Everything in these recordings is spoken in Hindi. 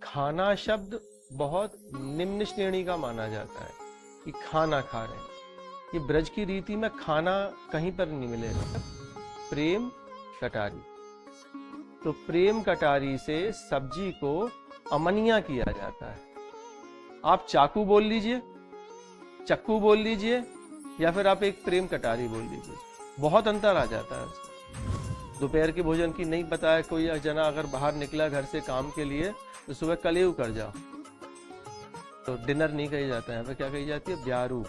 खाना शब्द बहुत निम्न श्रेणी का माना जाता है कि खाना खा रहे हैं। ये ब्रज की रीति में खाना कहीं पर नहीं मिलेगा। प्रेम कटारी, तो प्रेम कटारी से सब्जी को अमनिया किया जाता है। आप चाकू बोल लीजिए, चक्कू बोल लीजिए, या फिर आप एक प्रेम कटारी बोल लीजिए, बहुत अंतर आ जाता है उसमें। दोपहर के भोजन की नहीं पता है, कोई जना अगर बाहर निकला घर से काम के लिए तो सुबह कलेऊ कर जाओ, तो डिनर नहीं कही जाता है, यहाँ पे क्या कही जाती है? ब्यारू।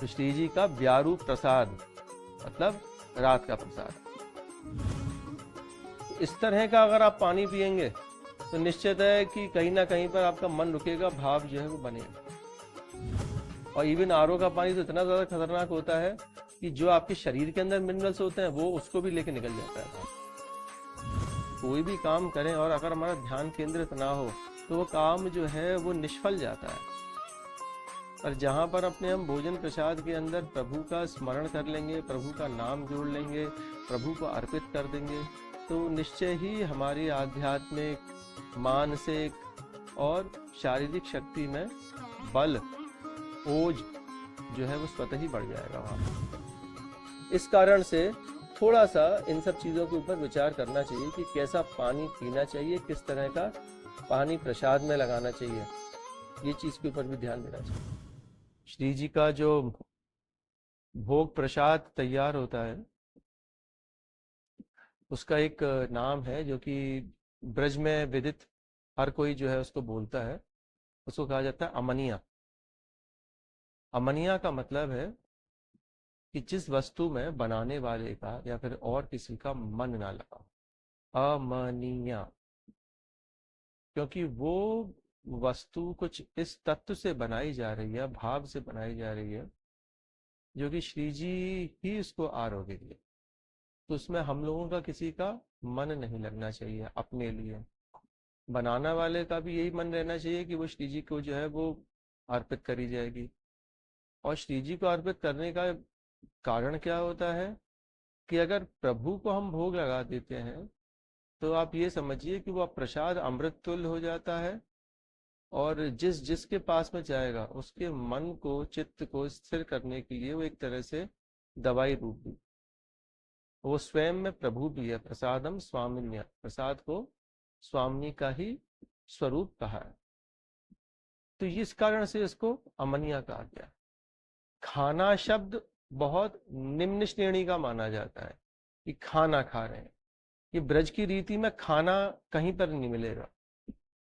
तो श्री जी का ब्यारू प्रसाद मतलब रात का प्रसाद। इस तरह का अगर आप पानी पिएंगे तो निश्चित है कि कहीं ना कहीं पर आपका मन रुकेगा, भाव जो है वो बनेगा। और इवन आरओ का पानी तो इतना ज्यादा खतरनाक होता है कि जो आपके शरीर के अंदर मिनरल्स होते हैं वो उसको भी लेके निकल जाता है। कोई भी काम करें और अगर हमारा ध्यान केंद्रित ना हो तो वो काम जो है वो निष्फल जाता है। पर जहाँ पर अपने हम भोजन प्रसाद के अंदर प्रभु का स्मरण कर लेंगे, प्रभु का नाम जोड़ लेंगे, प्रभु को अर्पित कर देंगे, तो निश्चय ही हमारी आध्यात्मिक, मानसिक और शारीरिक शक्ति में बल, ओज जो है वो स्वतः ही बढ़ जाएगा वहाँ। इस कारण से थोड़ा सा इन सब चीज़ों के ऊपर विचार करना चाहिए कि कैसा पानी पीना चाहिए, किस तरह का पानी प्रसाद में लगाना चाहिए, ये चीज़ के ऊपर भी ध्यान देना चाहिए। श्री जी का जो भोग प्रसाद तैयार होता है उसका एक नाम है जो कि ब्रज में विदित हर कोई जो है उसको बोलता है, उसको कहा जाता है अमनिया। अमनिया का मतलब है कि जिस वस्तु में बनाने वाले का या फिर और किसी का मन ना लगा, अमनिया। क्योंकि वो वस्तु कुछ इस तत्व से बनाई जा रही है, भाव से बनाई जा रही है, जो कि श्री जी ही उसको आरोग्य दिए, तो उसमें हम लोगों का किसी का मन नहीं लगना चाहिए। अपने लिए बनाने वाले का भी यही मन रहना चाहिए कि वो श्री जी को जो है वो अर्पित करी जाएगी। और श्री जी को अर्पित करने का कारण क्या होता है कि अगर प्रभु को हम भोग लगा देते हैं तो आप ये समझिए कि वह प्रसाद अमृत तुल्य हो जाता है, और जिसके पास में जाएगा उसके मन को, चित्त को स्थिर करने के लिए वो एक तरह से दवाई रूप भी, वो स्वयं में प्रभु भी है। प्रसादम स्वामिन्य, प्रसाद को स्वामी का ही स्वरूप कहा है, तो इस कारण से इसको अमनिया कहा गया। खाना शब्द बहुत निम्न श्रेणी का माना जाता है कि खाना खा रहे हैं। ये ब्रज की रीति में खाना कहीं पर नहीं मिलेगा।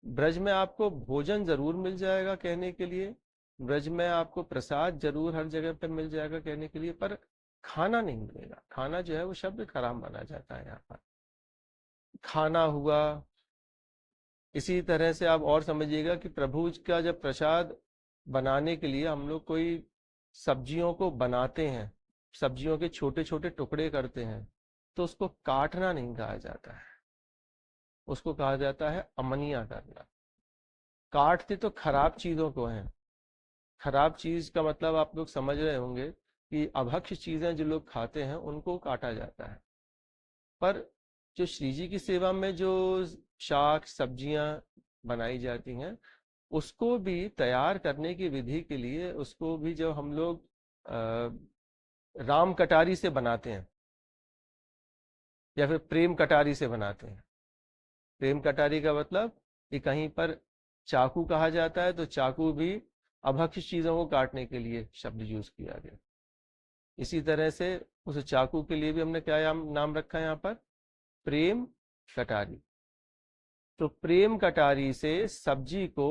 ब्रज में आपको भोजन जरूर मिल जाएगा कहने के लिए, ब्रज में आपको प्रसाद जरूर हर जगह पर मिल जाएगा कहने के लिए, पर खाना नहीं मिलेगा। खाना जो है वो शब्द खराब माना जाता है यहाँ पर। खाना हुआ, इसी तरह से आप और समझिएगा कि प्रभु का जब प्रसाद बनाने के लिए हम लोग कोई सब्जियों को बनाते हैं, सब्जियों के छोटे छोटे टुकड़े करते हैं, तो उसको काटना नहीं कहा जाता है, उसको कहा जाता है अमनिया करना। काटते तो खराब चीजों को हैं। खराब चीज का मतलब आप लोग समझ रहे होंगे कि अभक्ष्य चीजें जो लोग खाते हैं उनको काटा जाता है। पर जो श्री जी की सेवा में जो शाक सब्जियां बनाई जाती हैं, उसको भी तैयार करने की विधि के लिए उसको भी जब हम लोग राम कटारी से बनाते हैं या फिर प्रेम कटारी से बनाते हैं। प्रेम कटारी का मतलब कि कहीं पर चाकू कहा जाता है, तो चाकू भी अभक्ष्य चीजों को काटने के लिए शब्द यूज किया गया। इसी तरह से उस चाकू के लिए भी हमने क्या नाम रखा है यहाँ पर? प्रेम कटारी। तो प्रेम कटारी से सब्जी को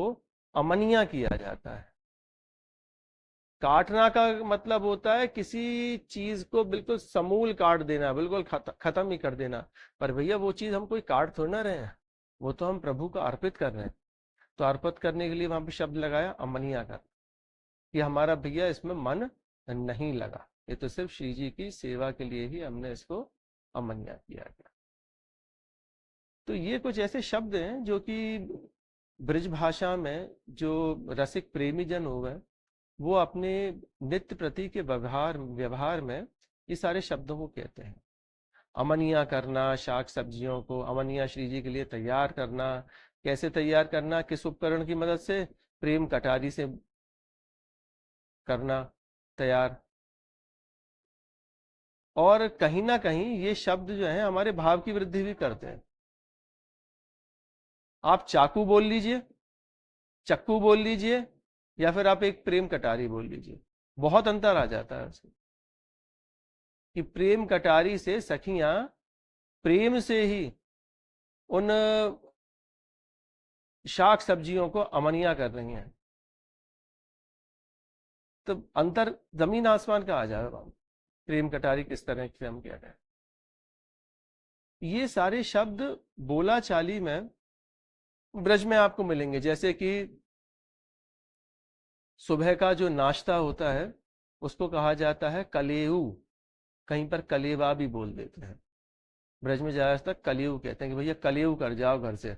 अमनिया किया जाता है। काटना का मतलब होता है किसी चीज को बिल्कुल समूल काट देना, बिल्कुल खत्म ही कर देना। पर भैया वो चीज हम कोई काट थोड़ी ना रहे हैं, वो तो हम प्रभु को अर्पित कर रहे हैं। तो अर्पित करने के लिए वहां पे शब्द लगाया अमनिया का, कि हमारा भैया इसमें मन नहीं लगा, ये तो सिर्फ श्री जी की सेवा के लिए ही हमने इसको अमनिया किया गया। तो ये कुछ ऐसे शब्द हैं जो कि ब्रज भाषा में जो रसिक प्रेमी जन हो गए वो अपने नित्य प्रति के व्यवहार में ये सारे शब्दों को कहते हैं। अमनिया करना, शाक सब्जियों को अमनिया श्री जी के लिए तैयार करना, कैसे तैयार करना, किस उपकरण की मदद से? प्रेम कटारी से करना तैयार। और कहीं ना कहीं ये शब्द जो है हमारे भाव की वृद्धि भी करते हैं। आप चाकू बोल लीजिए, चक्कू बोल लीजिए, या फिर आप एक प्रेम कटारी बोल लीजिए, बहुत अंतर आ जाता है उसमें। कि प्रेम कटारी से सखियां प्रेम से ही उन शाक सब्जियों को अमनिया कर रही हैं। तो अंतर जमीन आसमान का आ जाएगा। प्रेम कटारी किस तरह से हम कह रहे हैं, ये सारे शब्द बोला चाली में ब्रज में आपको मिलेंगे। जैसे कि सुबह का जो नाश्ता होता है उसको कहा जाता है कलेऊ, कहीं पर कलेवा भी बोल देते हैं। ब्रज में ज्यादातर कलेऊ कहते हैं कि भैया कलेऊ कर जाओ घर से।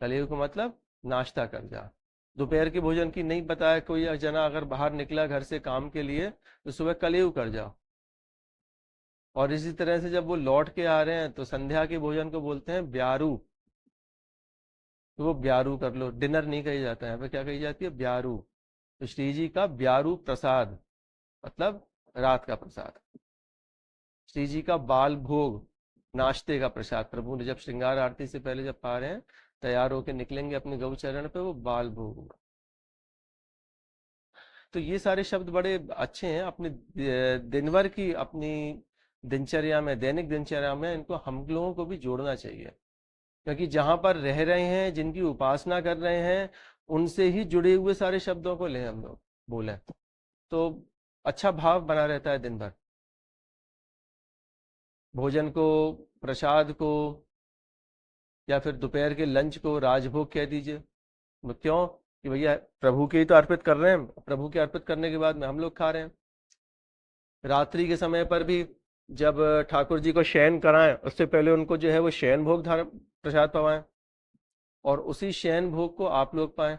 कलेऊ का मतलब नाश्ता कर जाओ। दोपहर के भोजन की नहीं पता है, कोई जना अगर बाहर निकला घर से काम के लिए तो सुबह कलेऊ कर जाओ। और इसी तरह से जब वो लौट के आ रहे हैं तो संध्या के भोजन को बोलते हैं ब्यारू। तो वो ब्यारू कर लो, डिनर नहीं कही जाता है, यहाँ पे क्या कही जाती है? ब्यारू। तो श्री जी का ब्यारू प्रसाद मतलब रात का प्रसाद। श्री जी का बाल भोग, नाश्ते का प्रसाद। प्रभु ने जब श्रृंगार आरती से पहले जब पा रहे हैं तैयार होकर निकलेंगे अपने गौचरण पे, वो बाल भोग होगा। तो ये सारे शब्द बड़े अच्छे हैं। अपने दिन भर की अपनी दिनचर्या में, दैनिक दिनचर्या में इनको हम लोगों को भी जोड़ना चाहिए। क्योंकि जहां पर रह रहे हैं, जिनकी उपासना कर रहे हैं, उनसे ही जुड़े हुए सारे शब्दों को लें हम लोग, बोले तो अच्छा भाव बना रहता है दिन भर। भोजन को, प्रसाद को, या फिर दोपहर के लंच को राजभोग कह दीजिए। वो क्यों? कि भैया प्रभु के ही तो अर्पित कर रहे हैं, प्रभु के अर्पित करने के बाद में हम लोग खा रहे हैं। रात्रि के समय पर भी जब ठाकुर जी को शयन कराएं उससे पहले उनको जो है वो शयन भोग धारण प्रसाद पवाएं, और उसी शयन भोग को आप लोग पाएं।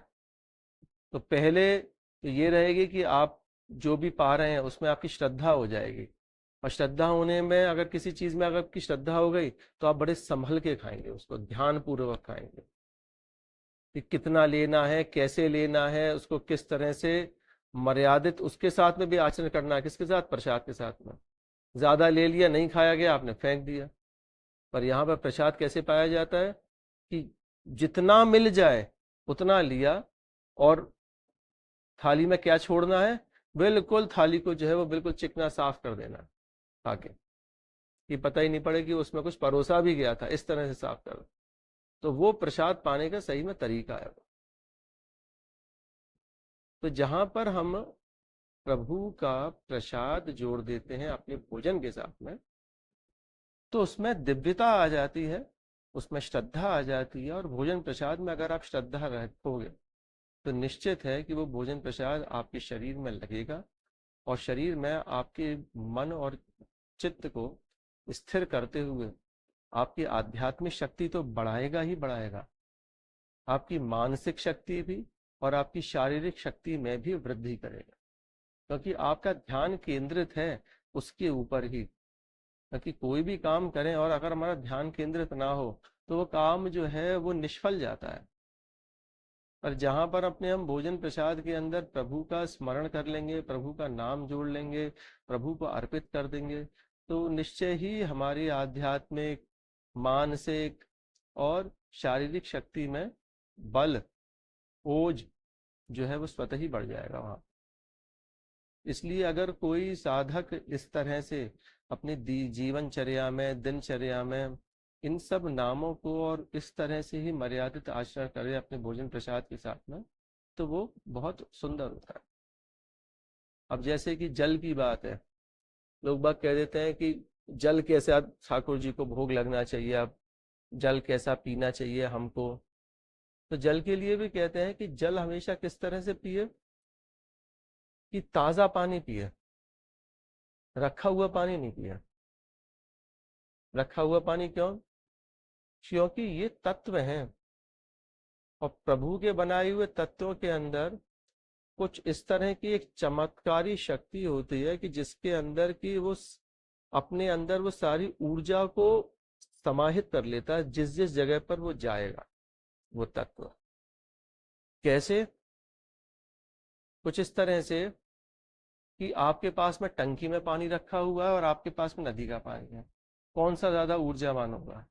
तो पहले तो ये रहेगी कि आप जो भी पा रहे हैं उसमें आपकी श्रद्धा हो जाएगी। और श्रद्धा होने में, अगर किसी चीज में अगर आपकी श्रद्धा हो गई तो आप बड़े संभल के खाएंगे, उसको ध्यान पूर्वक खाएंगे कि कितना लेना है, कैसे लेना है, उसको किस तरह से मर्यादित उसके साथ में भी आचरण करना है। किसके साथ? प्रसाद के साथ में। ज्यादा ले लिया, नहीं खाया गया, आपने फेंक दिया। पर यहाँ पर प्रसाद कैसे पाया जाता है कि जितना मिल जाए उतना लिया, और थाली में क्या छोड़ना है? बिल्कुल थाली को जो है वो बिल्कुल चिकना साफ कर देना है खाके, कि पता ही नहीं पड़े कि उसमें कुछ परोसा भी गया था, इस तरह से साफ कर। तो वो प्रसाद पाने का सही में तरीका है। तो जहां पर हम प्रभु का प्रसाद जोड़ देते हैं अपने भोजन के साथ में, तो उसमें दिव्यता आ जाती है, उसमें श्रद्धा आ जाती है। और भोजन प्रसाद में अगर आप श्रद्धा रखोगे तो निश्चित है कि वो भोजन प्रसाद आपके शरीर में लगेगा, और शरीर में आपके मन और चित्त को स्थिर करते हुए आपकी आध्यात्मिक शक्ति तो बढ़ाएगा ही बढ़ाएगा, आपकी मानसिक शक्ति भी और आपकी शारीरिक शक्ति में भी वृद्धि करेगा। क्योंकि आपका ध्यान केंद्रित है उसके ऊपर ही। क्योंकि कोई भी काम करें और अगर हमारा ध्यान केंद्रित ना हो तो वो काम जो है वो निष्फल जाता है। पर जहां पर अपने हम भोजन प्रसाद के अंदर प्रभु का स्मरण कर लेंगे, प्रभु का नाम जोड़ लेंगे, प्रभु को अर्पित कर देंगे, तो निश्चय ही हमारी आध्यात्मिक, मानसिक और शारीरिक शक्ति में बल, ओज जो है वो स्वतः ही बढ़ जाएगा वहां। इसलिए अगर कोई साधक इस तरह से अपनी जीवनचर्या में, दिनचर्या में इन सब नामों को और इस तरह से ही मर्यादित आचरण करे अपने भोजन प्रसाद के साथ में, तो वो बहुत सुंदर होता है। अब जैसे कि जल की बात है, लोग बाग कह देते हैं कि जल कैसा ठाकुर जी को भोग लगना चाहिए, अब जल कैसा पीना चाहिए हमको। तो जल के लिए भी कहते हैं कि जल हमेशा किस तरह से पिए, कि ताजा पानी पिए, रखा हुआ पानी नहीं पिए। रखा हुआ पानी क्यों? क्योंकि ये तत्व हैं, और प्रभु के बनाए हुए तत्वों के अंदर कुछ इस तरह की एक चमत्कारी शक्ति होती है कि जिसके अंदर की वो अपने अंदर वो सारी ऊर्जा को समाहित कर लेता है जिस जिस जगह पर वो जाएगा। वो तत्व। कैसे? कुछ इस तरह से कि आपके पास में टंकी में पानी रखा हुआ है और आपके पास में नदी का पानी है, कौन सा ज्यादा ऊर्जावान होगा?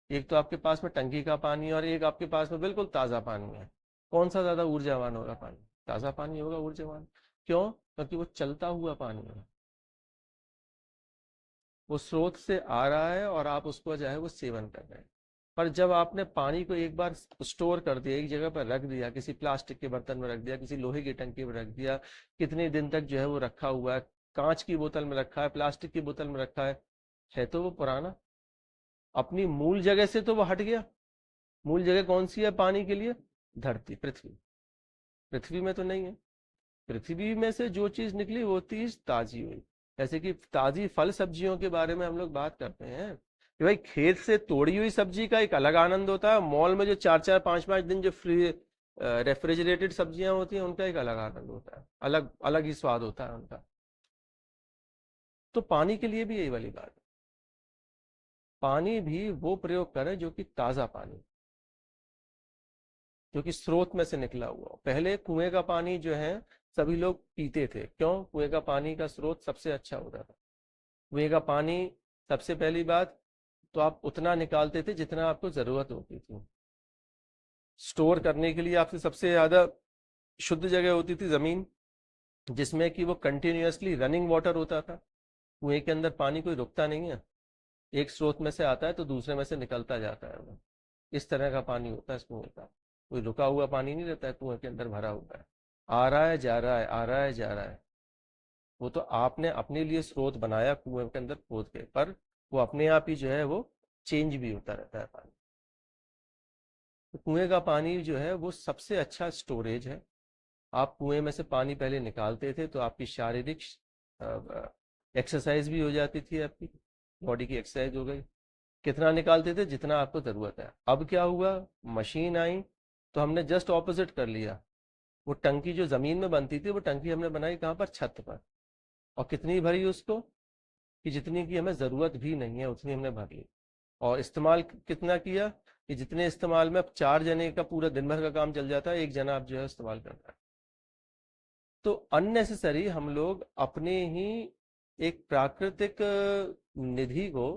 एक तो आपके पास में टंकी का पानी है और एक आपके पास में बिल्कुल ताज़ा पानी है। कौन सा ज़्यादा ऊर्जावान होगा पानी? ताज़ा पानी होगा ऊर्जावान। क्यों? क्योंकि वो चलता हुआ पानी है, वो स्रोत से आ रहा है और आप उसको जो है वो सेवन कर रहे हैं। पर जब आपने पानी को एक बार स्टोर कर दिया, एक जगह पर रख दिया, किसी प्लास्टिक के बर्तन में रख दिया, किसी लोहे की टंकी में रख दिया, कितने दिन तक जो है वो रखा हुआ है, कांच की बोतल में रखा है, प्लास्टिक की बोतल में रखा है तो वो पुराना, अपनी मूल जगह से तो वो हट गया। मूल जगह कौन सी है पानी के लिए? धरती, पृथ्वी। पृथ्वी में तो नहीं है। पृथ्वी में से जो चीज निकली वो चीज ताजी हुई। जैसे कि ताजी फल सब्जियों के बारे में हम लोग बात करते हैं कि भाई खेत से तोड़ी हुई सब्जी का एक अलग आनंद होता है, मॉल में जो 4-4 5-5 दिन जो फ्री रेफ्रिजरेटेड सब्जियां होती हैं उनका एक अलग आनंद होता है, अलग अलग ही स्वाद होता है उनका। तो पानी के लिए भी यही वाली बात है। पानी भी वो प्रयोग करें जो कि ताजा पानी, जो कि स्रोत में से निकला हुआ हो। पहले कुएं का पानी जो है सभी लोग पीते थे। क्यों? कुएं का पानी का स्रोत सबसे अच्छा होता था। कुएं का पानी, सबसे पहली बात तो आप उतना निकालते थे जितना आपको जरूरत होती थी। स्टोर करने के लिए आपसे सबसे ज्यादा शुद्ध जगह होती थी जमीन, जिसमें कि वो कंटिन्यूअसली रनिंग वाटर होता था। कुएं के अंदर पानी कोई रुकता नहीं है, एक स्रोत में से आता है तो दूसरे में से निकलता जाता है वो। इस तरह का पानी होता है इस कुएं का। कोई रुका हुआ पानी नहीं रहता है कुएं के अंदर, भरा हुआ है, आ रहा है जा रहा है, आ रहा है जा रहा है। वो तो आपने अपने लिए स्रोत बनाया कुएं के अंदर खोद के, पर वो अपने आप ही जो है वो चेंज भी होता रहता है पानी। तो कुएं का पानी जो है वो सबसे अच्छा स्टोरेज है। आप कुएं में से पानी पहले निकालते थे तो आपकी शारीरिक एक्सरसाइज भी हो जाती थी, आपकी बॉडी की एक्सरसाइज हो गई। कितना निकालते थे? जितना आपको ज़रूरत है। अब क्या हुआ? मशीन आई तो हमने जस्ट ऑपोजिट कर लिया। वो टंकी जो ज़मीन में बनती थी वो टंकी हमने बनाई कहाँ पर? छत पर। और कितनी भरी उसको? कि जितनी की हमें ज़रूरत भी नहीं है उतनी हमने भर ली। और इस्तेमाल कितना किया? कि जितने इस्तेमाल में अब 4 जने का पूरा दिन भर का काम चल जाता है, एक जना आप जो है इस्तेमाल करता है। तो अननेसेसरी हम लोग अपने ही एक प्राकृतिक निधि को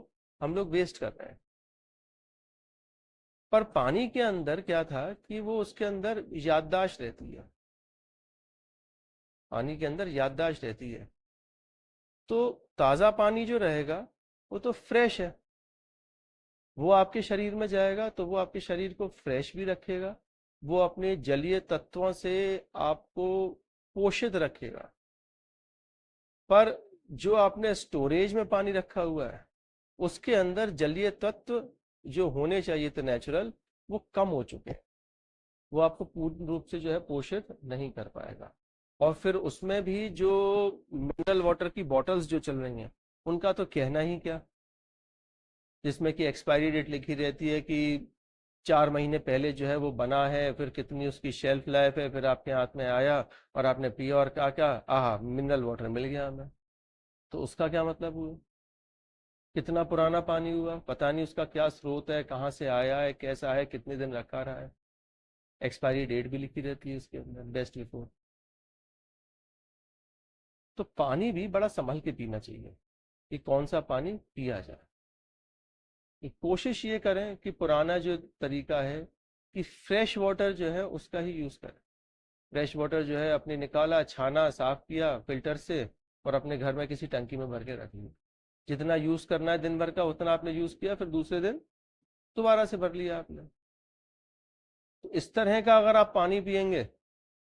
हम लोग वेस्ट कर रहे हैं। पर पानी के अंदर क्या था कि वो उसके अंदर याददाश्त रहती है। पानी के अंदर याददाश्त रहती है। तो ताज़ा पानी जो रहेगा वो तो फ्रेश है, वो आपके शरीर में जाएगा तो वो आपके शरीर को फ्रेश भी रखेगा, वो अपने जलीय तत्वों से आपको पोषित रखेगा। पर जो आपने स्टोरेज में पानी रखा हुआ है उसके अंदर जलीय तत्व जो होने चाहिए थे नेचुरल, वो कम हो चुके हैं। वो आपको पूर्ण रूप से जो है पोषित नहीं कर पाएगा। और फिर उसमें भी जो मिनरल वाटर की बॉटल्स जो चल रही हैं उनका तो कहना ही क्या, जिसमें कि एक्सपायरी डेट लिखी रहती है कि 4 महीने पहले जो है वो बना है, फिर कितनी उसकी शेल्फ लाइफ है, फिर आपके हाथ में आया और आपने पिया और कहा क्या, आहा मिनरल वाटर मिल गया हमें। तो उसका क्या मतलब हुआ? कितना पुराना पानी हुआ, पता नहीं उसका क्या स्रोत है, कहाँ से आया है, कैसा है, कितने दिन रखा रहा है। एक्सपायरी डेट भी लिखी रहती है उसके अंदर, बेस्ट बिफोर। तो पानी भी बड़ा संभल के पीना चाहिए कि कौन सा पानी पिया जाए। कि कोशिश ये करें कि पुराना जो तरीका है कि फ्रेश वाटर जो है उसका ही यूज़ करें। फ्रेश वाटर जो है अपने निकाला, छाना, साफ किया फिल्टर से और अपने घर में किसी टंकी में भर के रख लिया। जितना यूज़ करना है दिन भर का उतना आपने यूज़ किया, फिर दूसरे दिन दोबारा से भर लिया आपने। तो इस तरह का अगर आप पानी पिएंगे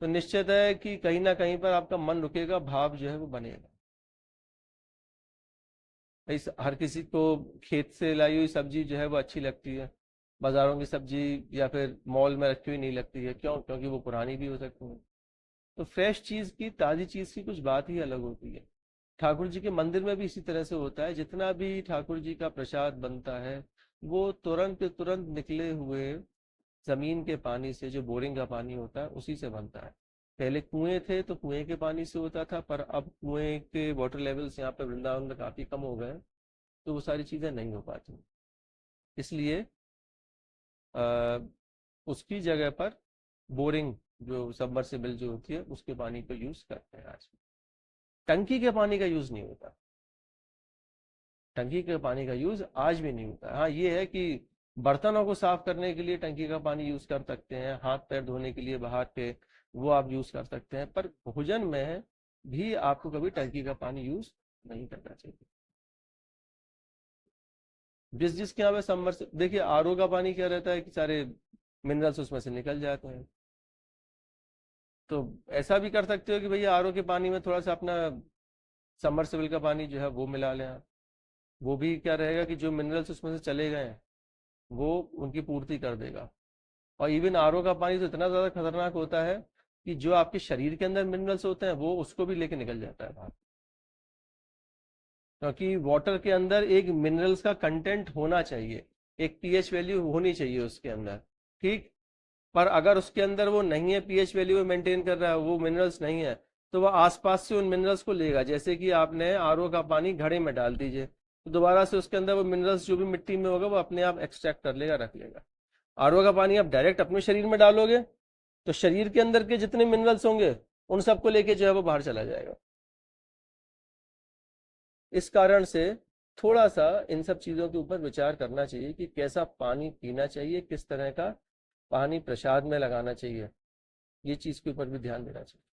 तो निश्चित है कि कहीं ना कहीं पर आपका मन रुकेगा, भाव जो है वो बनेगा। हर किसी को खेत से लाई हुई सब्जी जो है वो अच्छी लगती है, बाजारों की सब्जी या फिर मॉल में रखी हुई नहीं लगती है। क्यों? क्योंकि वो पुरानी भी हो सकती है। तो फ्रेश चीज की, ताजी चीज की कुछ बात ही अलग होती है। ठाकुर जी के मंदिर में भी इसी तरह से होता है, जितना भी ठाकुर जी का प्रसाद बनता है वो तुरंत तुरंत निकले हुए जमीन के पानी से, जो बोरिंग का पानी होता है उसी से बनता है। पहले कुएं थे तो कुएं के पानी से होता था, पर अब कुएं के वाटर लेवल्स यहाँ पे वृंदावन में काफी कम हो गए हैं, तो वो सारी चीजें नहीं हो पाती। इसलिए उसकी जगह पर बोरिंग जो सबमर्सिबल जो होती है उसके पानी को यूज करते हैं आज। टंकी के पानी का यूज नहीं होता, टंकी के पानी का यूज आज भी नहीं होता। हाँ ये है कि बर्तनों को साफ करने के लिए टंकी का पानी यूज कर सकते हैं, हाथ पैर धोने के लिए बाहर के वो आप यूज कर सकते हैं, पर भोजन में भी आपको कभी टंकी का पानी यूज नहीं करना चाहिए। जिसके यहाँ पे सबमर्स देखिए आरओ का पानी क्या रहता है कि सारे मिनरल्स उसमें से निकल जाते हैं। तो ऐसा भी कर सकते हो कि भैया आरओ के पानी में थोड़ा सा अपना सबमर्सिबल का पानी जो है वो मिला लें आप। वो भी क्या रहेगा कि जो मिनरल्स उसमें से चले गए हैं वो उनकी पूर्ति कर देगा। और इवन आरओ का पानी तो इतना ज़्यादा खतरनाक होता है कि जो आपके शरीर के अंदर मिनरल्स होते हैं वो उसको भी लेके निकल जाता है बाहर। क्योंकि वाटर के अंदर एक मिनरल्स का कंटेंट होना चाहिए, एक पीएच वैल्यू होनी चाहिए उसके अंदर, ठीक। पर अगर उसके अंदर वो नहीं है, पीएच वैल्यू मेंटेन कर रहा है, वो मिनरल्स नहीं है, तो वह आसपास से उन मिनरल्स को लेगा। जैसे कि आपने आरओ का पानी घड़े में डाल दीजिए तो दोबारा से उसके अंदर वो मिनरल्स जो भी मिट्टी में होगा वो अपने आप एक्सट्रैक्ट कर लेगा, रख लेगा। आरओ का पानी आप डायरेक्ट अपने शरीर में डालोगे तो शरीर के अंदर के जितने मिनरल्स होंगे उन सबको लेके जो है वो बाहर चला जाएगा। इस कारण से थोड़ा सा इन सब चीज़ों के ऊपर विचार करना चाहिए कि कैसा पानी पीना चाहिए, किस तरह का पानी प्रसाद में लगाना चाहिए, ये चीज़ के ऊपर भी ध्यान देना चाहिए।